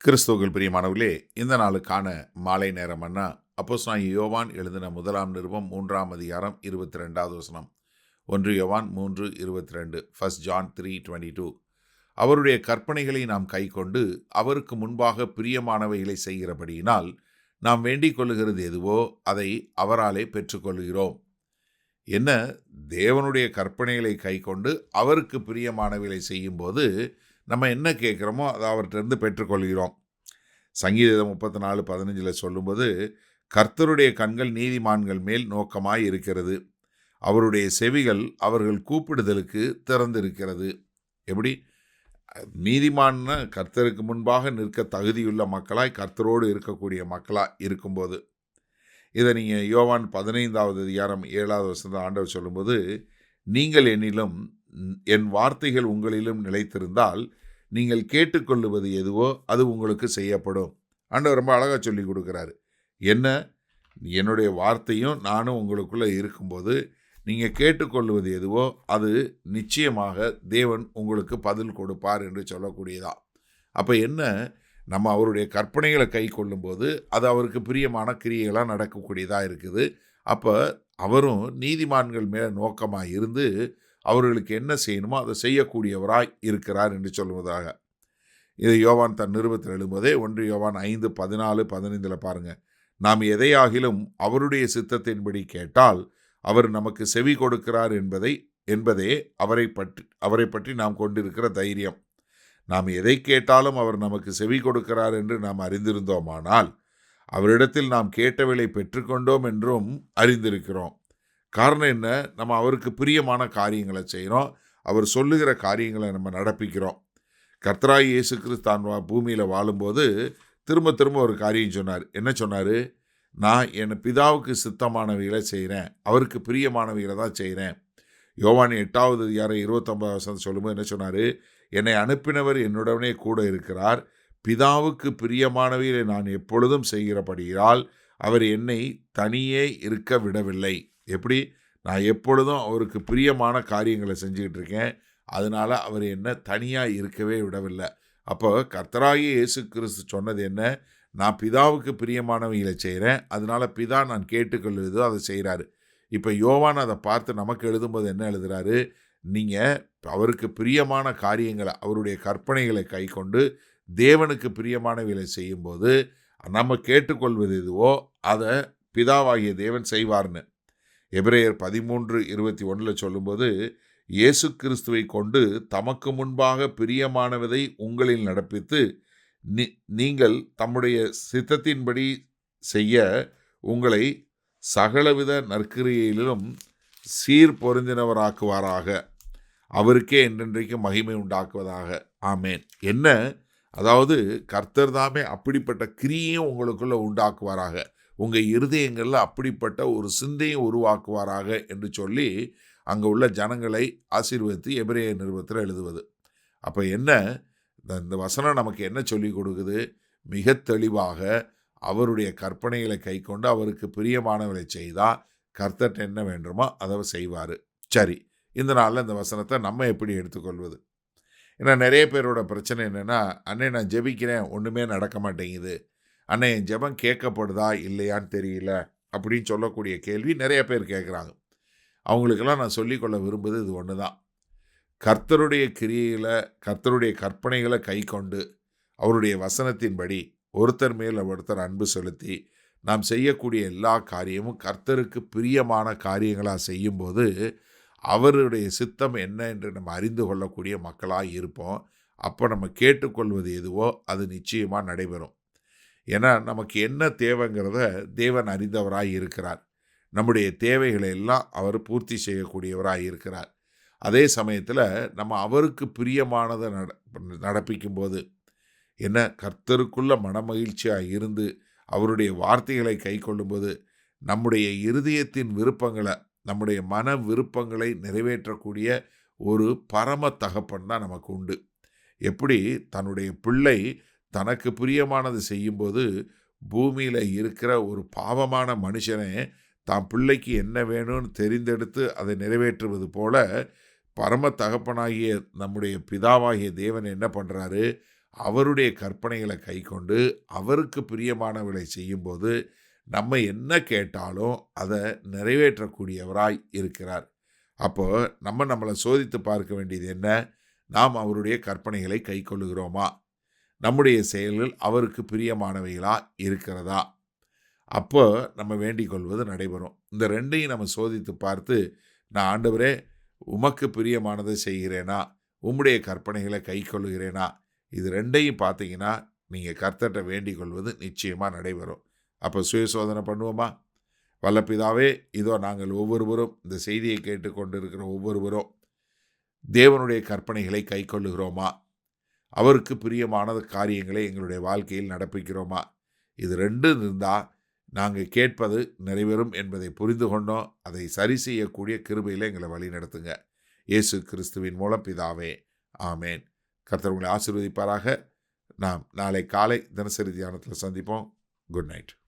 கிறிஸ்துவுக்குள் பிரியமானவர்களே, இந்த நாளுக்கான மாலை நேர மன்னா அப்போஸ்தலனாகிய யோவான் எழுதின முதலாம் நிருபம் 3ஆம் அதிகாரம் 22வது வசனம். 1 யோவான் 3:22, 1 John 3:22. அவருடைய கற்பனைகளை நாம் கைக்கொண்டு அவருக்கு முன்பாக பிரியமானவைகளை செய்கிறபடியினால் நாம் வேண்டிக் கொள்ளுகிறது எதுவோ அதை அவராலே பெற்றுக்கொள்கிறோம். என்ன? தேவனுடைய கற்பனைகளை கைக்கொண்டு அவருக்கு பிரியமானவைகளை செய்யும்போது நம்ம என்ன கேட்குறோமோ அதை அவர்கிட்ட பெற்றுக்கொள்கிறோம். சங்கீதம் 34:15 சொல்லும்போது, கர்த்தருடைய கண்கள் நீதிமான்கள் மேல் நோக்கமாய் இருக்கிறது, அவருடைய செவிகள் அவர்கள் கூப்பிடுதலுக்கு திறந்திருக்கிறது. எப்படி? நீதிமான்னா கர்த்தருக்கு முன்பாக நிற்க தகுதியுள்ள மக்களாய், கர்த்தரோடு இருக்கக்கூடிய மக்களாய் இருக்கும்போது. இதை நீங்கள் யோவான் 15வது அதிகாரம் 7வது வசனத்தில் ஆண்டவர் சொல்லும்போது, நீங்கள் என்னிலும் என் வார்த்தைகள் உங்களிலும் நிலைத்திருந்தால் நீங்கள் கேட்டுக்கொள்ளுவது எதுவோ அது உங்களுக்கு செய்யப்படும். ஆண்டவர் ரொம்ப அழகாக சொல்லி கொடுக்குறாரு. என்ன? என்னுடைய வார்த்தையும் நானும் உங்களுக்குள்ளே இருக்கும்போது நீங்கள் கேட்டுக்கொள்வது எதுவோ அது நிச்சயமாக தேவன் உங்களுக்கு பதில் கொடுப்பார் என்று சொல்லக்கூடியதா. அப்போ என்ன? நம்ம அவருடைய கற்பனைகளை கை கொள்ளும்போது அது அவருக்கு பிரியமான கிரியைகளாக நடக்கக்கூடியதாக இருக்குது. அப்போ அவரும் நீதிமான்கள் மேலே நோக்கமாக இருந்து அவர்களுக்கு என்ன செய்யணுமோ அதை செய்யக்கூடியவராய் இருக்கிறார் என்று சொல்வதாக. இது யோவான் தன் நிருபத்தில் எழுதும்போதே 1 யோவான் 5:14-15 பாருங்கள். நாம் எதையாகிலும் அவருடைய சித்தத்தின்படி கேட்டால் அவர் நமக்கு செவி கொடுக்கிறார் என்பதே அவரை பற்றி நாம் கொண்டிருக்கிற தைரியம். நாம் எதை கேட்டாலும் அவர் நமக்கு செவி கொடுக்கிறார் என்று நாம் அறிந்திருந்தோமானால் அவரிடத்தில் நாம் கேட்டவைகளை பெற்றுக்கொண்டோம் என்றும் அறிந்திருக்கிறோம். காரணம் என்ன? நம்ம அவருக்கு பிரியமான காரியங்களை செய்கிறோம், அவர் சொல்லுகிற காரியங்களை நம்ம நடப்பிக்கிறோம். கர்த்தராகிய இயேசு கிறிஸ்து தான் பூமியில் வாழும்போது திரும்ப திரும்ப ஒரு காரியம் சொன்னார். என்ன சொன்னார்? நான் என் பிதாவுக்கு சித்தமானவைகளை செய்கிறேன், அவருக்கு பிரியமானவைகளை தான் செய்கிறேன். யோவான் 8வது அதிகாரம் 29வது வசனம் சொல்லும்போது என்ன சொன்னார்? என்னை அனுப்பினவர் என்னுடனே கூட இருக்கிறார், பிதாவுக்கு பிரியமானவைகளை நான் எப்பொழுதும் செய்கிறபடியால் அவர் என்னை தனியே இருக்க விடவில்லை. எப்படி? நான் எப்பொழுதும் அவருக்கு பிரியமான காரியங்களை செஞ்சுக்கிட்டு இருக்கேன், அதனால் அவர் என்ன தனியாக இருக்கவே விடவில்லை. அப்போ கர்த்தராகிய இயேசு கிறிஸ்து சொன்னது என்ன? நான் பிதாவுக்கு பிரியமானவைகளை செய்கிறேன், அதனால் பிதா நான் கேட்டுக்கொள்வதோ அதை செய்கிறாரு. இப்போ யோவான் அதை பார்த்து நமக்கு எழுதும்போது என்ன எழுதுகிறாரு? நீங்கள் அவருக்கு பிரியமான காரியங்களை, அவருடைய கற்பனைகளை கை கொண்டு தேவனுக்கு பிரியமானவைகளை செய்யும்போது நம்ம கேட்டுக்கொள்வது எதுவோ அதை பிதாவாகிய தேவன் செய்வார்னு எபிரேயர் 13:21 சொல்லும்போது, இயேசு கிறிஸ்துவை கொண்டு தமக்கு முன்பாக பிரியமானவதை உங்களில் நடப்பித்து நீங்கள் தம்முடைய சித்தத்தின்படி செய்ய உங்களை சகலவித நற்கிரியையிலும் சீர் பொருந்தினவராக்குவாராக, அவருக்கே என்றென்றைக்கு மகிமை உண்டாக்குவதாக. ஆமேன். என்ன? அதாவது கர்த்தர் தாமே அப்படிப்பட்ட கிரியையும் உங்களுக்குள்ள உண்டாக்குவாராக, உங்கள் இருதயங்களில் அப்படிப்பட்ட ஒரு சிந்தையை உருவாக்குவாராக என்று சொல்லி அங்கே உள்ள ஜனங்களை ஆசீர்வதித்து எபிரேயர் நிருபத்தில் எழுதுவது. அப்போ என்ன? இந்த வசனம் நமக்கு என்ன சொல்லி கொடுக்குது? மிக தெளிவாக அவருடைய கற்பனைகளை கை கொண்டு அவருக்கு பிரியமானவர்களை செய்தால் கர்த்தர் என்ன வேண்டுமோ அதை செய்வார். சரி, இந்த நாளில் இந்த வசனத்தை நம்ம எப்படி எடுத்துக்கொள்வது? ஏன்னா நிறைய பேரோட பிரச்சனை என்னென்னா, அண்ணே நான் ஜெபிக்கிறேன், ஒன்றுமே நடக்க மாட்டேங்குது, அண்ணே என் ஜெபம் கேட்கப்படுதா இல்லையான்னு தெரியல அப்படின்னு சொல்லக்கூடிய கேள்வி நிறைய பேர் கேட்குறாங்க. அவங்களுக்கெல்லாம் நான் சொல்லிக்கொள்ள விரும்புவது இது ஒன்று தான். கர்த்தருடைய கிரியைகளை, கர்த்தருடைய கற்பனைகளை கை கொண்டு அவருடைய வசனத்தின்படி ஒருத்தர் மேல் ஒருத்தர் அன்பு செலுத்தி நாம் செய்யக்கூடிய எல்லா காரியமும் கர்த்தருக்கு பிரியமான காரியங்களாக செய்யும்போது அவருடைய சித்தம் என்ன என்று நம்ம அறிந்து கொள்ளக்கூடிய மக்களாக இருப்போம். அப்போ நம்ம கேட்டுக்கொள்வது எதுவோ அது நிச்சயமாக நடைபெறும். ஏன்னா நமக்கு என்ன தேவைங்கிறத தேவன் அறிந்தவராய் இருக்கிறார். நம்முடைய தேவைகளை எல்லாம் அவர் பூர்த்தி செய்யக்கூடியவராய் இருக்கிறார். அதே சமயத்தில் நம்ம அவருக்கு பிரியமானதை நடப்பிக்கும்போது என்ன? கர்த்தருக்குள்ள மனமகிழ்ச்சியாக இருந்து அவருடைய வார்த்தைகளை கை கொள்ளும்போது நம்முடைய இருதயத்தின் விருப்பங்களை, நம்முடைய மன விருப்பங்களை நிறைவேற்றக்கூடிய ஒரு பரம தகப்பன் தான் நமக்கு உண்டு. எப்படி தன்னுடைய பிள்ளை தனக்கு பிரியமானது செய்யும்போது பூமியில் இருக்கிற ஒரு பாவமான மனுஷனே தான் பிள்ளைக்கு என்ன வேணும்னு தெரிந்தெடுத்து அதை நிறைவேற்றுவது போல பரம தகப்பனாகிய நம்முடைய பிதாவாகிய தேவன் என்ன பண்ணுறாரு? அவருடைய கற்பனைகளை கைக்கொண்டு அவருக்கு பிரியமானவர்களை செய்யும்போது நம்ம என்ன கேட்டாலும் அதை நிறைவேற்றக்கூடியவராய் இருக்கிறார். அப்போ நம்மளை சோதித்து பார்க்க வேண்டியது என்ன? நாம் அவருடைய கற்பனைகளை கைக்கொள்ளுகிறோமா? நம்முடைய செயல்கள் அவருக்கு பிரியமானவைகளா இருக்கிறதா? அப்போ நம்ம வேண்டிக் கொள்வது நடைபெறும். இந்த ரெண்டையும் நம்ம சோதித்து பார்த்து, நான் ஆண்டவரே உமக்கு பிரியமானதை செய்கிறேனா, உம்முடைய கற்பனைகளை கைக்கொள்ளுகிறேனா, இது ரெண்டையும் பார்த்தீங்கன்னா நீங்கள் கர்த்தர்கிட்ட வேண்டிக் கொள்வது நிச்சயமாக நடைபெறும். அப்போ சுயசோதனை பண்ணுவோமா? வல்ல பிதாவே, இதோ நாங்கள் ஒவ்வொருவரும் இந்த செய்தியை கேட்டுக்கொண்டு இருக்கிற ஒவ்வொருவரும் தேவனுடைய கற்பனைகளை கைக்கொள்ளுகிறோமா? அவருக்கு பிரியமான காரியங்களை எங்களுடைய வாழ்க்கையில் நடப்பிக்கிறோமா? இது ரெண்டும் இருந்தால் நாங்கள் கேட்பது நிறைவேறும் என்பதை புரிந்து கொண்டோம். அதை சரி செய்யக்கூடிய கிருபையில் எங்களை வழி நடத்துங்க. இயேசு கிறிஸ்துவின் மூலம் பிதாவே, ஆமேன். கர்த்தர் உங்களை ஆசீர்வதிப்பாராக. நாம் நாளை காலை தினசரி தியானத்தில் சந்திப்போம். Good night.